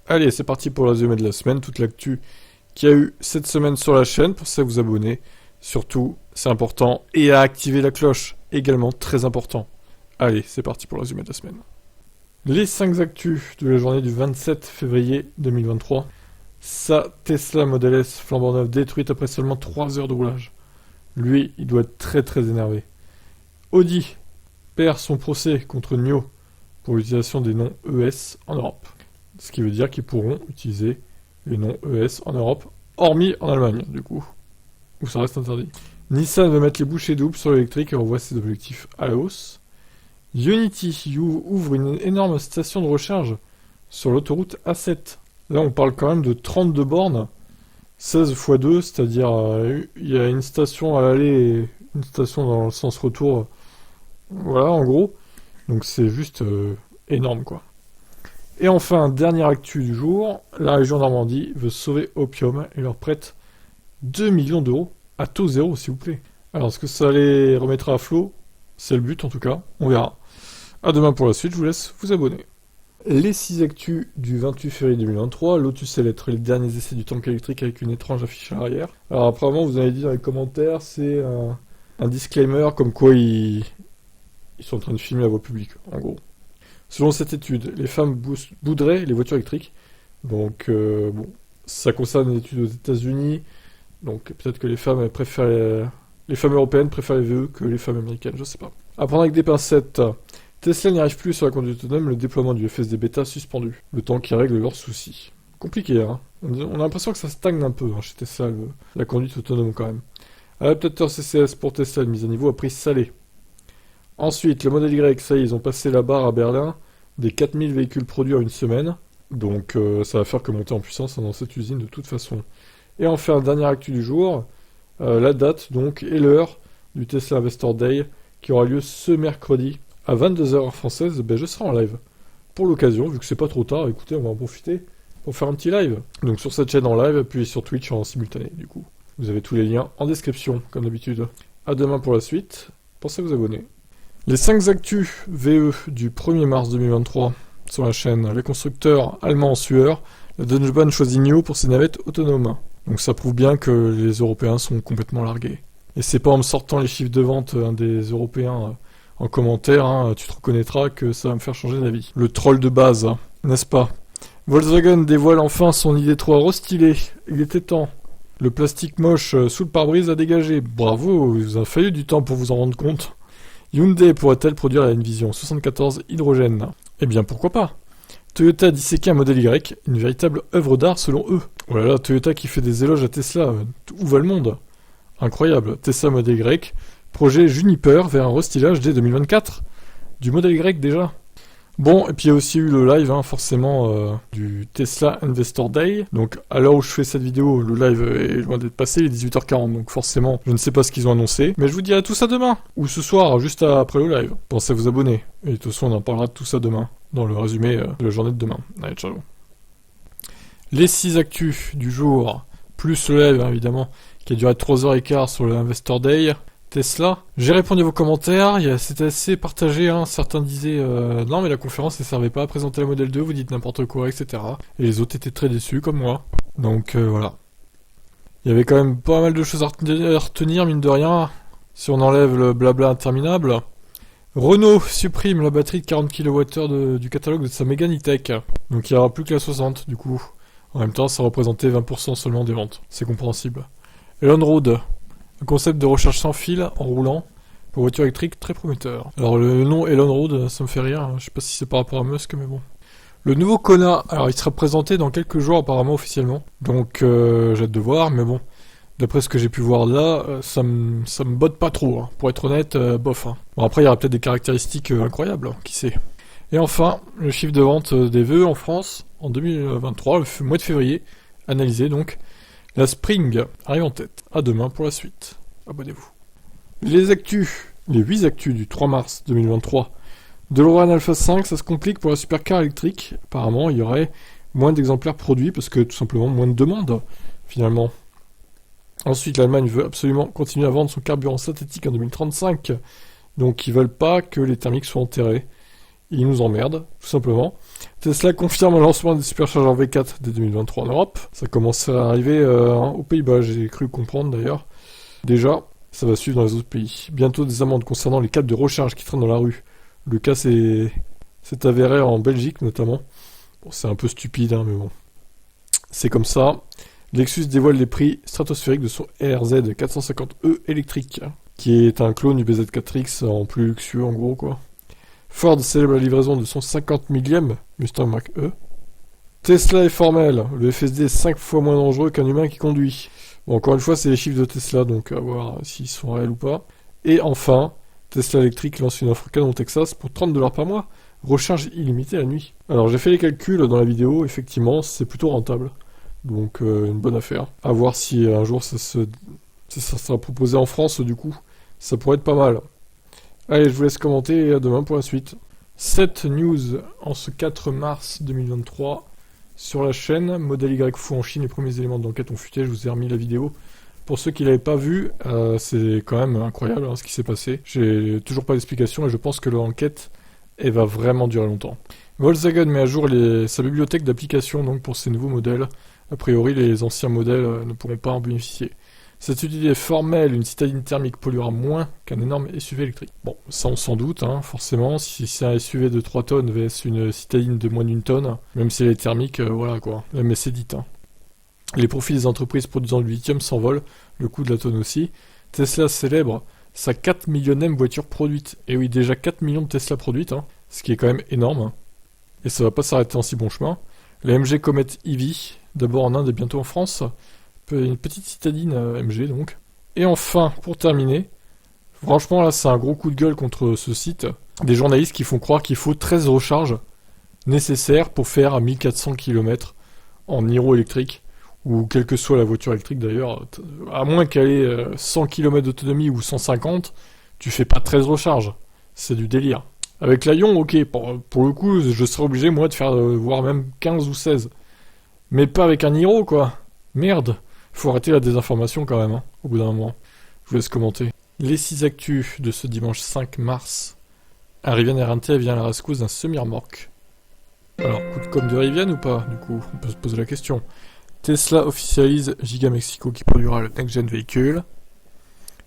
Allez, c'est parti pour le résumé de la semaine, toute l'actu qu'il y a eu cette semaine sur la chaîne. Pour ça, vous abonner. Surtout, c'est important. Et à activer la cloche, également très important. Allez, c'est parti pour le résumé de la semaine. Les 5 actus de la journée du 27 février 2023. Sa Tesla Model S flambant neuve détruite après seulement 3 heures de roulage. Lui, il doit être très très énervé. Audi perd son procès contre NIO pour l'utilisation des noms ES en Europe. Ce qui veut dire qu'ils pourront utiliser les noms ES en Europe, hormis en Allemagne, du coup, où ça reste interdit. Nissan veut mettre les bouchées doubles sur l'électrique et revoit ses objectifs à la hausse. Unity ouvre une énorme station de recharge sur l'autoroute A7. Là, on parle quand même de 32 bornes, 16 x 2, c'est-à-dire il y a une station à l'aller et une station dans le sens retour. Voilà, en gros. Donc c'est juste énorme, quoi. Et enfin, dernière actu du jour, la région Normandie veut sauver Opium et leur prête 2 millions d'euros à taux zéro, s'il vous plaît. Alors, est-ce que ça les remettra à flot? C'est le but, en tout cas. On verra. À demain pour la suite, je vous laisse vous abonner. Les 6 actus du 28 février 2023, Lotus Electre, les derniers essais du tank électrique avec une étrange affiche à l'arrière. Alors, apparemment, vous avez dit dans les commentaires, c'est un disclaimer comme quoi ils sont en train de filmer la voie publique, en gros. Selon cette étude, les femmes boudraient les voitures électriques. Donc, bon, ça concerne une étude aux États-Unis. Donc, peut-être que les femmes européennes préfèrent les VE que les femmes américaines, je sais pas. À prendre avec des pincettes. Tesla n'y arrive plus sur la conduite autonome, le déploiement du FSD bêta suspendu. Le temps qui règle leurs soucis. Compliqué, hein. On a l'impression que ça stagne un peu chez Tesla, la conduite autonome quand même. Adaptateur CCS pour Tesla, une mise à niveau à prix salé. Ensuite, le modèle Y, ça y est, ils ont passé la barre à Berlin des 4000 véhicules produits en une semaine. Donc ça va faire que monter en puissance dans cette usine de toute façon. Et enfin, dernière actu du jour, la date donc et l'heure du Tesla Investor Day qui aura lieu ce mercredi à 22h heure française. Ben, je serai en live. Pour l'occasion, vu que c'est pas trop tard, écoutez, on va en profiter pour faire un petit live. Donc sur cette chaîne en live, puis sur Twitch en simultané du coup. Vous avez tous les liens en description, comme d'habitude. À demain pour la suite. Pensez à vous abonner. Les 5 actus VE du 1er mars 2023 sur la chaîne. Les constructeurs allemands en sueur. La Deutsche Bahn choisit NIO pour ses navettes autonomes. Donc ça prouve bien que les Européens sont complètement largués. Et c'est pas en me sortant les chiffres de vente des Européens en commentaire, tu te reconnaîtras que ça va me faire changer d'avis. Le troll de base, n'est-ce pas? Volkswagen dévoile enfin son ID3 restylé. Il était temps. Le plastique moche sous le pare-brise a dégagé. Bravo, il vous a fallu du temps pour vous en rendre compte. Hyundai pourrait-elle produire la N-Vision 74 hydrogène? Eh bien pourquoi pas. Toyota disséquer un modèle Y, une véritable œuvre d'art selon eux. Oh là là, Toyota qui fait des éloges à Tesla, où va le monde? Incroyable, Tesla modèle Y, projet Juniper vers un restylage dès 2024. Du modèle Y déjà. Bon, et puis il y a aussi eu le live, forcément, du Tesla Investor Day. Donc, à l'heure où je fais cette vidéo, le live est loin d'être passé, il est 18h40. Donc, forcément, je ne sais pas ce qu'ils ont annoncé. Mais je vous dirai tout ça demain. Ou ce soir, juste après le live. Pensez à vous abonner. Et de toute façon, on en parlera de tout ça demain. Dans le résumé de la journée de demain. Allez, ciao. Les 6 actus du jour. Plus le live, évidemment, qui a duré 3h15 sur le Investor Day. Tesla. J'ai répondu à vos commentaires, c'était assez partagé, certains disaient non mais la conférence ne servait pas à présenter la modèle 2, vous dites n'importe quoi, etc. Et les autres étaient très déçus comme moi. Donc voilà. Il y avait quand même pas mal de choses à retenir, mine de rien, si on enlève le blabla interminable. Renault supprime la batterie de 40 kWh du catalogue de sa Mégane E-Tech. Donc il n'y aura plus que la 60 du coup. En même temps ça représentait 20% seulement des ventes, c'est compréhensible. Elon Road. Un concept de recharge sans fil en roulant pour voiture électrique très prometteur. Alors le nom Elon Road, ça me fait rire, je sais pas si c'est par rapport à Musk, mais bon. Le nouveau Kona, alors il sera présenté dans quelques jours apparemment officiellement, donc j'ai hâte de voir, mais bon, d'après ce que j'ai pu voir là, ça me botte pas trop, pour être honnête, bof. Bon après il y aura peut-être des caractéristiques incroyables, qui sait. Et enfin, le chiffre de vente des VE en France en 2023, le mois de février, analysé donc. La Spring arrive en tête. À demain pour la suite. Abonnez-vous. Les 8 actus du 3 mars 2023. DeLorean Alpha 5, ça se complique pour la supercar électrique. Apparemment, il y aurait moins d'exemplaires produits parce que tout simplement moins de demandes, finalement. Ensuite, l'Allemagne veut absolument continuer à vendre son carburant synthétique en 2035. Donc, ils veulent pas que les thermiques soient enterrés. Ils nous emmerdent, tout simplement. Tesla confirme le lancement des superchargeurs V4 dès 2023 en Europe. Ça commence à arriver aux Pays-Bas, j'ai cru comprendre d'ailleurs. Déjà, ça va suivre dans les autres pays. Bientôt des amendes concernant les câbles de recharge qui traînent dans la rue. Le cas s'est avéré en Belgique notamment. Bon, c'est un peu stupide, hein, mais bon. C'est comme ça. Lexus dévoile les prix stratosphériques de son RZ 450e électrique, qui est un clone du BZ4X en plus luxueux en gros quoi. Ford célèbre la livraison de son 50 millième Mustang Mach-E. Tesla est formel, le FSD est 5 fois moins dangereux qu'un humain qui conduit. Bon, encore une fois, c'est les chiffres de Tesla, donc à voir s'ils sont réels ou pas. Et enfin, Tesla électrique lance une offre canon Texas pour 30$ par mois, recharge illimitée la nuit. Alors j'ai fait les calculs dans la vidéo, effectivement, c'est plutôt rentable. Donc une bonne affaire. À voir si un jour ça sera proposé en France, du coup, ça pourrait être pas mal. Allez, je vous laisse commenter et à demain pour la suite. Cette news en ce 4 mars 2023 sur la chaîne. Modèle Y fou en Chine, les premiers éléments d'enquête ont fuité, je vous ai remis la vidéo. Pour ceux qui ne l'avaient pas vu, c'est quand même incroyable hein, ce qui s'est passé. J'ai toujours pas d'explication et je pense que l'enquête elle va vraiment durer longtemps. Volkswagen met à jour sa bibliothèque d'applications donc pour ces nouveaux modèles. A priori, les anciens modèles ne pourront pas en bénéficier. Cette idée est formelle, une citadine thermique polluera moins qu'un énorme SUV électrique. Bon, ça on s'en doute, hein, forcément, si c'est un SUV de 3 tonnes vs une citadine de moins d'une tonne, même si elle est thermique, voilà quoi, mais c'est dit. Hein. Les profits des entreprises produisant du lithium s'envolent, le coût de la tonne aussi. Tesla célèbre sa 4 millionième voiture produite. Et oui, déjà 4 millions de Tesla produites, hein, ce qui est quand même énorme. Hein. Et ça va pas s'arrêter en si bon chemin. La MG Comet EV, d'abord en Inde et bientôt en France. Une petite citadine MG donc. Et enfin, pour terminer, franchement là c'est un gros coup de gueule contre ce site. Des journalistes qui font croire qu'il faut 13 recharges nécessaires pour faire à 1400 km en Niro électrique, ou quelle que soit la voiture électrique d'ailleurs, à moins qu'elle ait 100 km d'autonomie ou 150, tu fais pas 13 recharges. C'est du délire. Avec la Ion, ok, pour le coup, je serais obligé moi de faire voire même 15 ou 16. Mais pas avec un Niro quoi. Merde. Faut arrêter la désinformation quand même, hein, au bout d'un moment. Je vous laisse commenter. Les 6 actus de ce dimanche 5 mars. Un Rivian RNT vient à la rescousse d'un semi-remorque. Alors, coup de com' de Rivian ou pas, du coup? On peut se poser la question. Tesla officialise Giga Mexico qui produira le next-gen véhicule.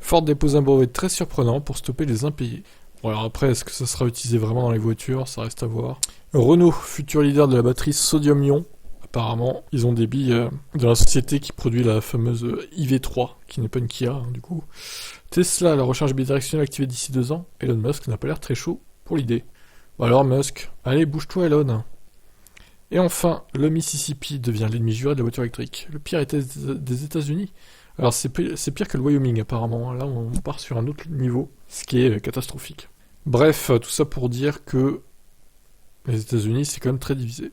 Ford dépose un brevet très surprenant pour stopper les impayés. Bon alors après, est-ce que ça sera utilisé vraiment dans les voitures? Ça reste à voir. Renault, futur leader de la batterie sodium-ion. Apparemment, ils ont des billes de la société qui produit la fameuse IV3, qui n'est pas une Kia, hein, du coup. Tesla, la recharge bidirectionnelle activée d'ici 2 ans. Elon Musk n'a pas l'air très chaud pour l'idée. Bon alors Musk, allez bouge-toi Elon. Et enfin, le Mississippi devient l'ennemi juré de la voiture électrique. Le pire était des États-Unis. Alors c'est pire que le Wyoming apparemment. Là on part sur un autre niveau, ce qui est catastrophique. Bref, tout ça pour dire que les États-Unis c'est quand même très divisé.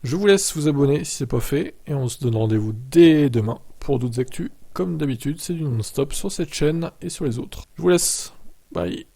Je vous laisse vous abonner si c'est pas fait, et on se donne rendez-vous dès demain pour d'autres actus. Comme d'habitude, c'est du non-stop sur cette chaîne et sur les autres. Je vous laisse, bye.